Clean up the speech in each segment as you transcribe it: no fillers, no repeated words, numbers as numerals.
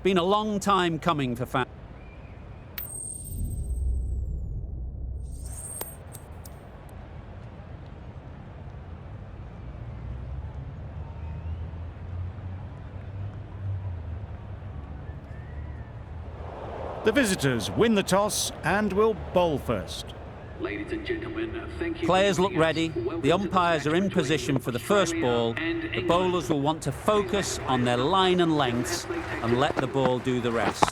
been a long time coming for fans. The visitors win the toss and will bowl first. Ladies and gentlemen, thank you. Players look ready, the umpires are in position for the first ball, the bowlers will want to focus on their line and lengths and let the ball do the rest.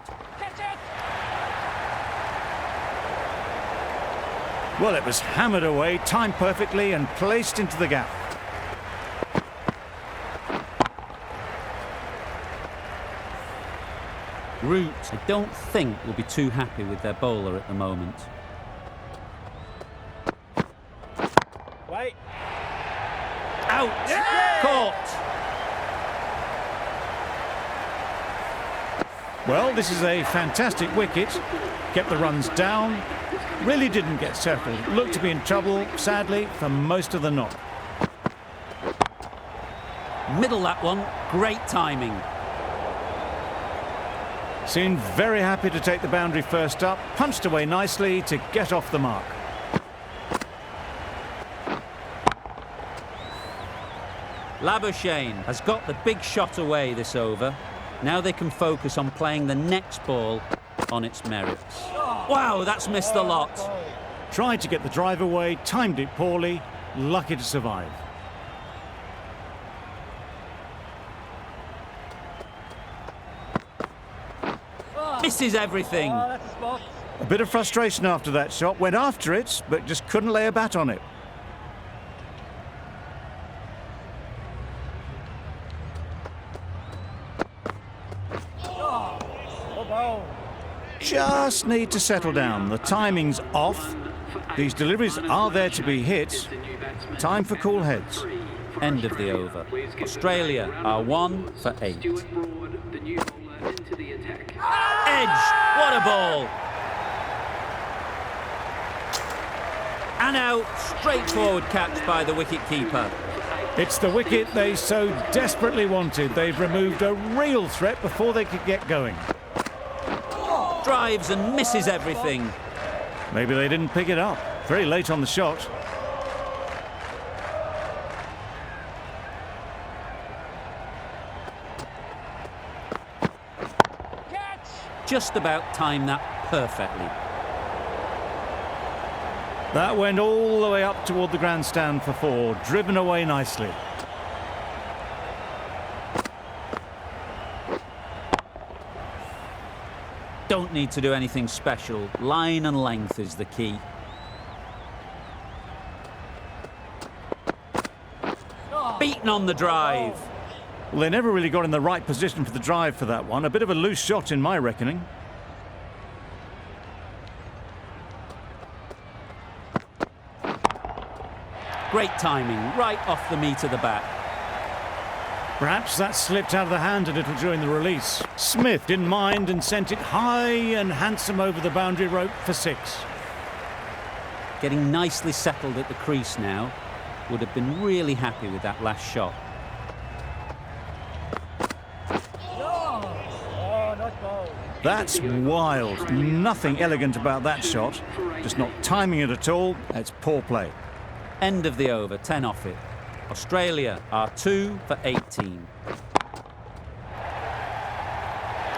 Well, it was hammered away, timed perfectly and placed into the gap. Root, I don't think, will be too happy with their bowler at the moment. Wait. Out! Yeah! Caught! Well, this is a fantastic wicket. Kept the runs down. Really didn't get settled. Looked to be in trouble, sadly, for most of the knock. Middle that one, great timing. Seemed very happy to take the boundary first up. Punched away nicely to get off the mark. Labuschagne has got the big shot away this over. Now they can focus on playing the next ball on its merits. Wow, that's missed the lot. Tried to get the drive away, timed it poorly, lucky to survive. Misses everything. A bit of frustration after that shot. Went after it, but just couldn't lay a bat on it. Just need to settle down. The timing's off. These deliveries are there to be hit. Time for cool heads. End of the over. Australia are 1 for 8. Edge! What a ball! And out. Straightforward catch by the wicket-keeper. It's the wicket they so desperately wanted. They've removed a real threat before they could get going. Drives and misses everything. Maybe they didn't pick it up. Very late on the shot. Just about timed that perfectly. That went all the way up toward the grandstand for 4, driven away nicely. Don't need to do anything special. Line and length is the key. Beaten on the drive. Well, they never really got in the right position for the drive for that one. A bit of a loose shot in my reckoning. Great timing, right off the meat of the bat. Perhaps that slipped out of the hand a little during the release. Smith didn't mind and sent it high and handsome over the boundary rope for 6. Getting nicely settled at the crease now. Would have been really happy with that last shot. That's wild. Nothing elegant about that shot. Just not timing it at all. It's poor play. End of the over, 10 off it. Australia are 2 for 18.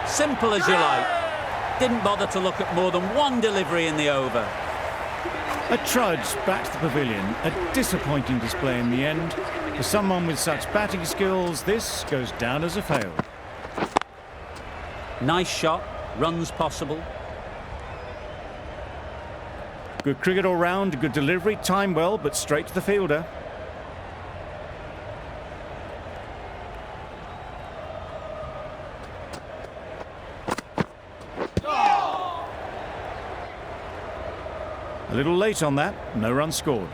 Simple as you like. Didn't bother to look at more than one delivery in the over. A trudge back to the pavilion. A disappointing display in the end. For someone with such batting skills, this goes down as a fail. Nice shot, runs possible. Good cricket all round, good delivery, timed well, but straight to the fielder. A little late on that, no run scored.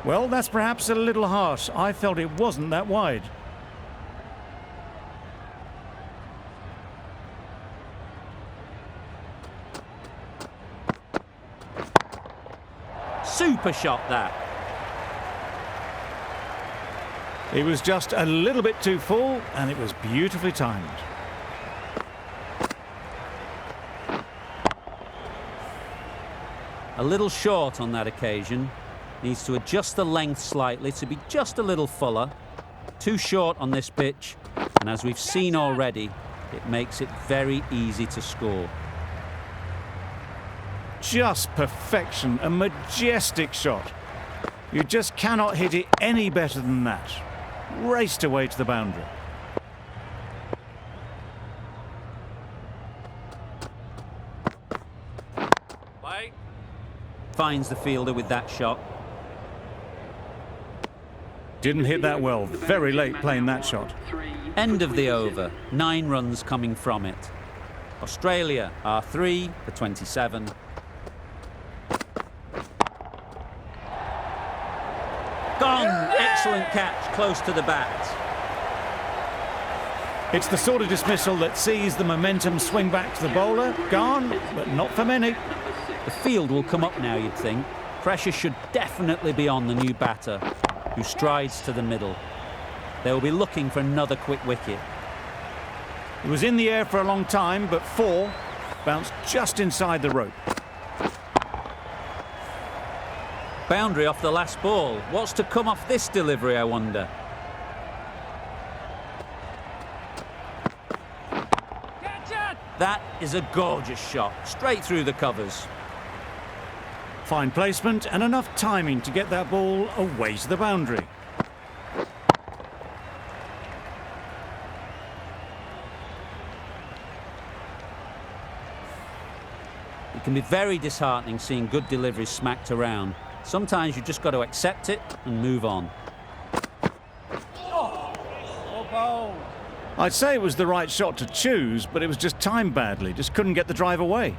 Well, that's perhaps a little harsh. I felt it wasn't that wide. Super shot, that. It was just a little bit too full, and it was beautifully timed. A little short on that occasion. Needs to adjust the length slightly to be just a little fuller. Too short on this pitch, and as we've seen already, it makes it very easy to score. Just perfection, a majestic shot. You just cannot hit it any better than that. Raced away to the boundary. Finds the fielder with that shot. Didn't hit that well. Very late playing that shot. End of the over. 9 runs coming from it. Australia are 3 for 27. Gone! Excellent catch, close to the bat. It's the sort of dismissal that sees the momentum swing back to the bowler. Gone, but not for many. The field will come up now, you'd think. Pressure should definitely be on the new batter, who strides to the middle. They will be looking for another quick wicket. It was in the air for a long time, but 4 bounced just inside the rope. Boundary off the last ball. What's to come off this delivery, I wonder? That is a gorgeous shot, straight through the covers. Fine placement and enough timing to get that ball away to the boundary. It can be very disheartening seeing good deliveries smacked around. Sometimes you've just got to accept it and move on. I'd say it was the right shot to choose, but it was just timed badly. Just couldn't get the drive away.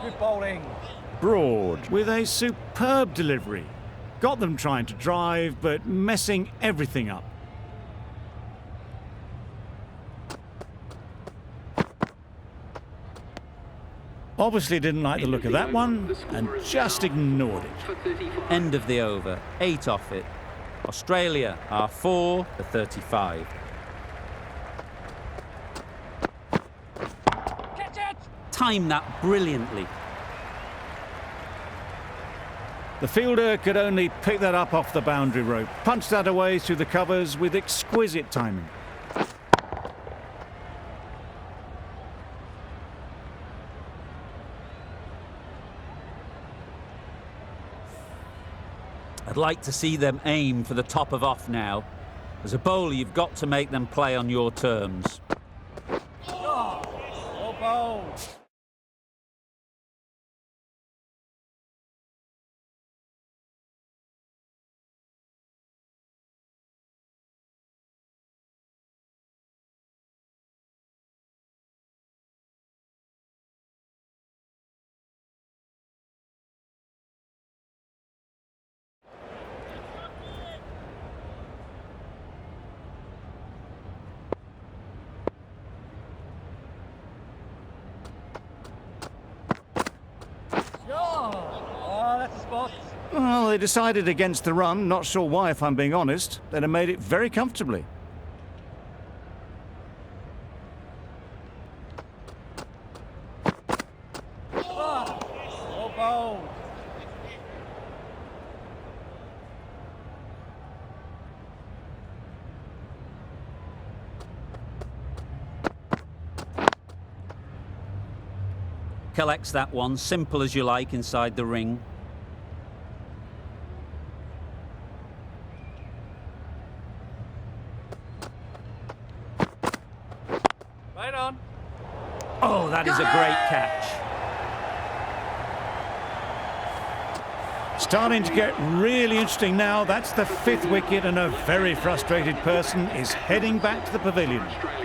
Good bowling. Broad with a superb delivery. Got them trying to drive, but messing everything up. Obviously didn't like the look of that one and just ignored it. For 35. End of the over. 8 off it. Australia are 4 for 35. Catch it! Timed that brilliantly. The fielder could only pick that up off the boundary rope, punch that away through the covers with exquisite timing. I'd like to see them aim for the top of off now. As a bowler, you've got to make them play on your terms. Well bowled. Oh, that's a spot. Well, they decided against the run, not sure why if I'm being honest. They'd have made it very comfortably. Well bowled. Collects that one, simple as you like, inside the ring. Right on. Oh, that is a great catch. Starting to get really interesting now. That's the 5th wicket and a very frustrated person is heading back to the pavilion. Australia.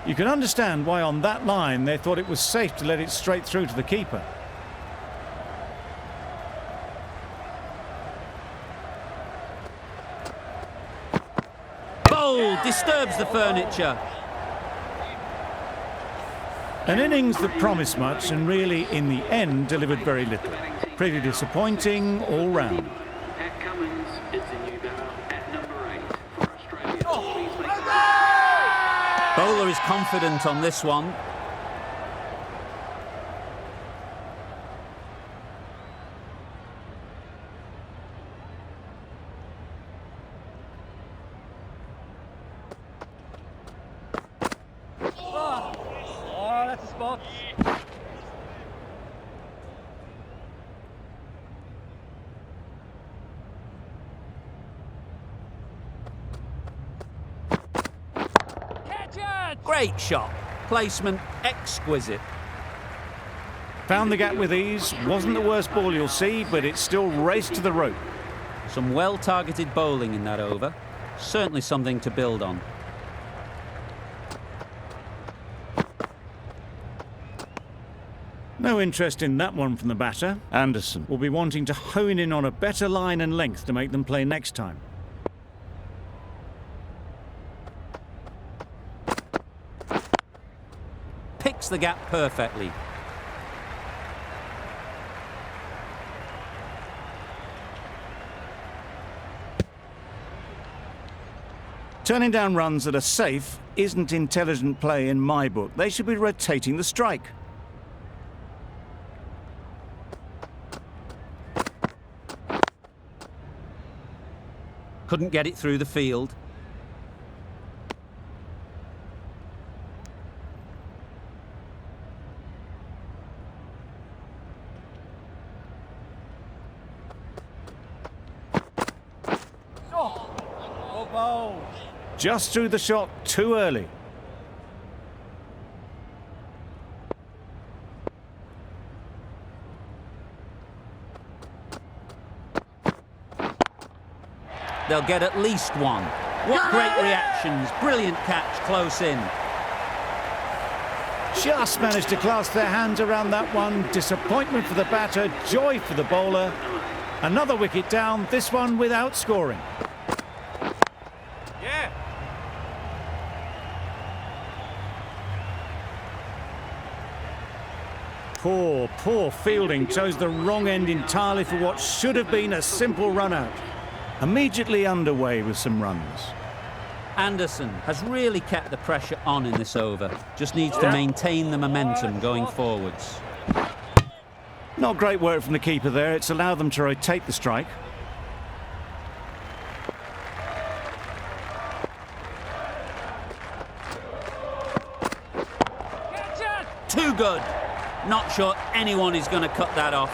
You can understand why on that line they thought it was safe to let it straight through to the keeper. Bold, disturbs the furniture. An innings that promised much and really, in the end, delivered very little. Pretty disappointing all round. Pat Cummins is the new batter at number 8 for Australia. Please make Bowler is confident on this one. Oh, that's a spot. Catch it! Great shot. Placement exquisite. Found the gap with ease. Wasn't the worst ball you'll see, but it still raced to the rope. Some well-targeted bowling in that over. Certainly something to build on. No interest in that one from the batter. Anderson will be wanting to hone in on a better line and length to make them play next time. Picks the gap perfectly. Turning down runs that are safe isn't intelligent play in my book. They should be rotating the strike. Couldn't get it through the field. Well bowled. Just threw the shot too early. they'll get at least one. What great reactions. Brilliant catch close in. Just managed to clasp their hands around that one. Disappointment for the batter, joy for the bowler. Another wicket down, this one without scoring. Yeah. Poor fielding. Chose the wrong end entirely for what should have been a simple run out. Immediately underway with some runs. Anderson has really kept the pressure on in this over. Just needs to maintain the momentum going forwards. Not great work from the keeper there. It's allowed them to rotate the strike. Catch it. Too good. Not sure anyone is going to cut that off.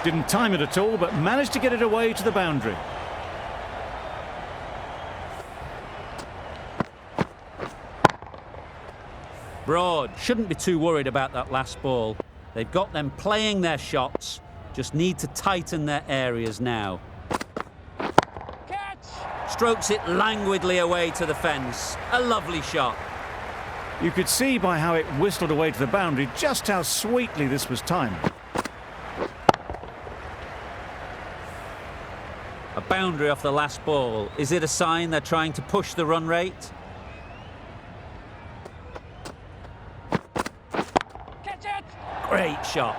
Didn't time it at all, but managed to get it away to the boundary. Broad shouldn't be too worried about that last ball. They've got them playing their shots, just need to tighten their areas now. Catch. Strokes it languidly away to the fence. A lovely shot. You could see by how it whistled away to the boundary just how sweetly this was timed. A boundary off the last ball. Is it a sign they're trying to push the run rate? Catch it. Great shot.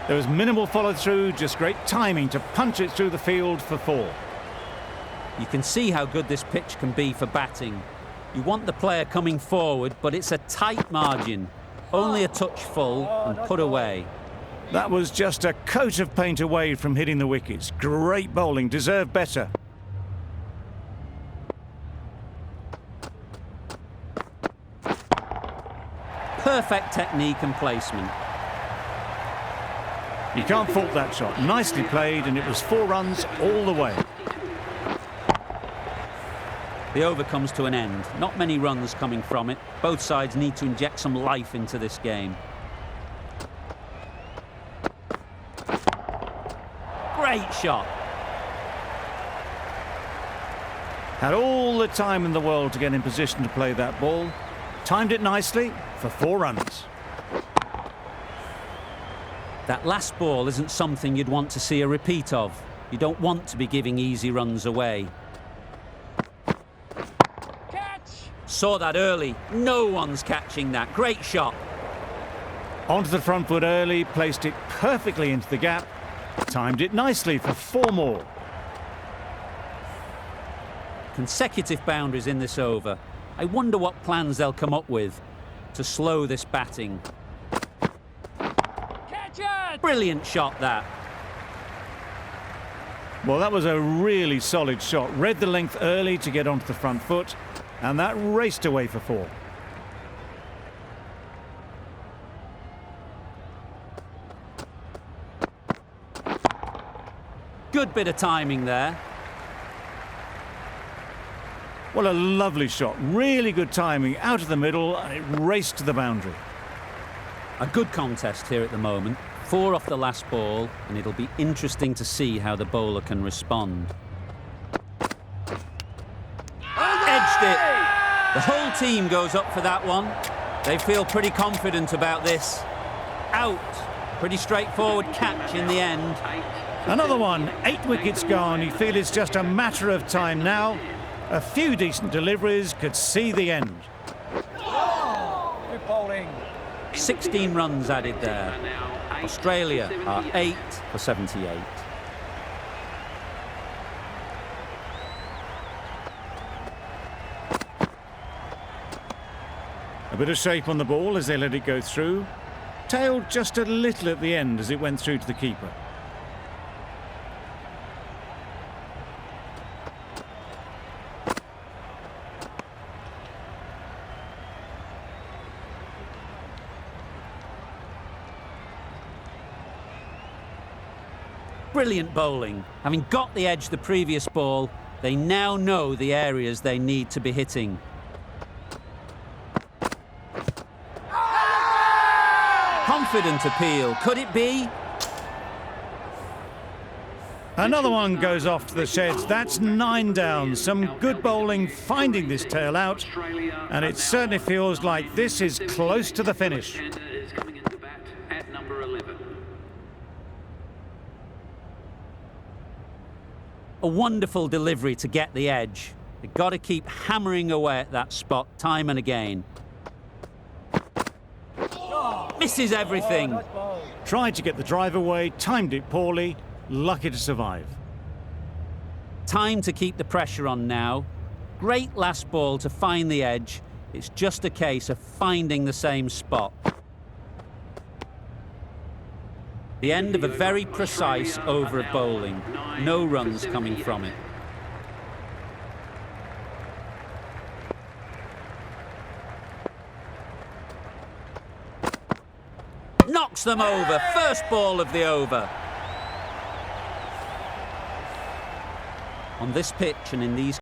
There was minimal follow-through, just great timing to punch it through the field for 4. You can see how good this pitch can be for batting. You want the player coming forward, but it's a tight margin. Only a touch full and put away. That was just a coat of paint away from hitting the wickets. Great bowling, deserved better. Perfect technique and placement. You can't fault that shot. Nicely played, and it was 4 runs all the way. The over comes to an end. Not many runs coming from it. Both sides need to inject some life into this game. Great shot. Had all the time in the world to get in position to play that ball. Timed it nicely for 4 runs. That last ball isn't something you'd want to see a repeat of. You don't want to be giving easy runs away. Catch. Saw that early. No one's catching that. Great shot. Onto the front foot early, placed it perfectly into the gap. Timed it nicely for 4 more. Consecutive boundaries in this over. I wonder what plans they'll come up with to slow this batting. Catch it. Brilliant shot that. Well, that was a really solid shot. Read the length early to get onto the front foot, and that raced away for 4. Good bit of timing there. Well, a lovely shot. Really good timing. Out of the middle, and it raced to the boundary. A good contest here at the moment. 4 off the last ball, and it'll be interesting to see how the bowler can respond. Edged it. The whole team goes up for that one. They feel pretty confident about this. Out. Pretty straightforward catch in the end. Another one. 8 wickets gone. You feel it's just a matter of time now. A few decent deliveries could see the end. Good bowling. 16 runs added there. Australia are 8 for 78. A bit of shape on the ball as they let it go through. Tailed just a little at the end as it went through to the keeper. Brilliant bowling. Having got the edge the previous ball, they now know the areas they need to be hitting. confident appeal. Could it be? Another one goes off to the sheds. That's 9 down. Some good bowling finding this tail out. And it certainly feels like this is close to the finish. Is coming into bat at number 11. A wonderful delivery to get the edge. You've got to keep hammering away at that spot time and again. Misses everything. Tried to get the drive away, timed it poorly, lucky to survive. Time to keep the pressure on now. Great last ball to find the edge. It's just a case of finding the same spot. The end of a very precise over of bowling. No runs coming from it. Knocks them over. First ball of the over. On this pitch and in these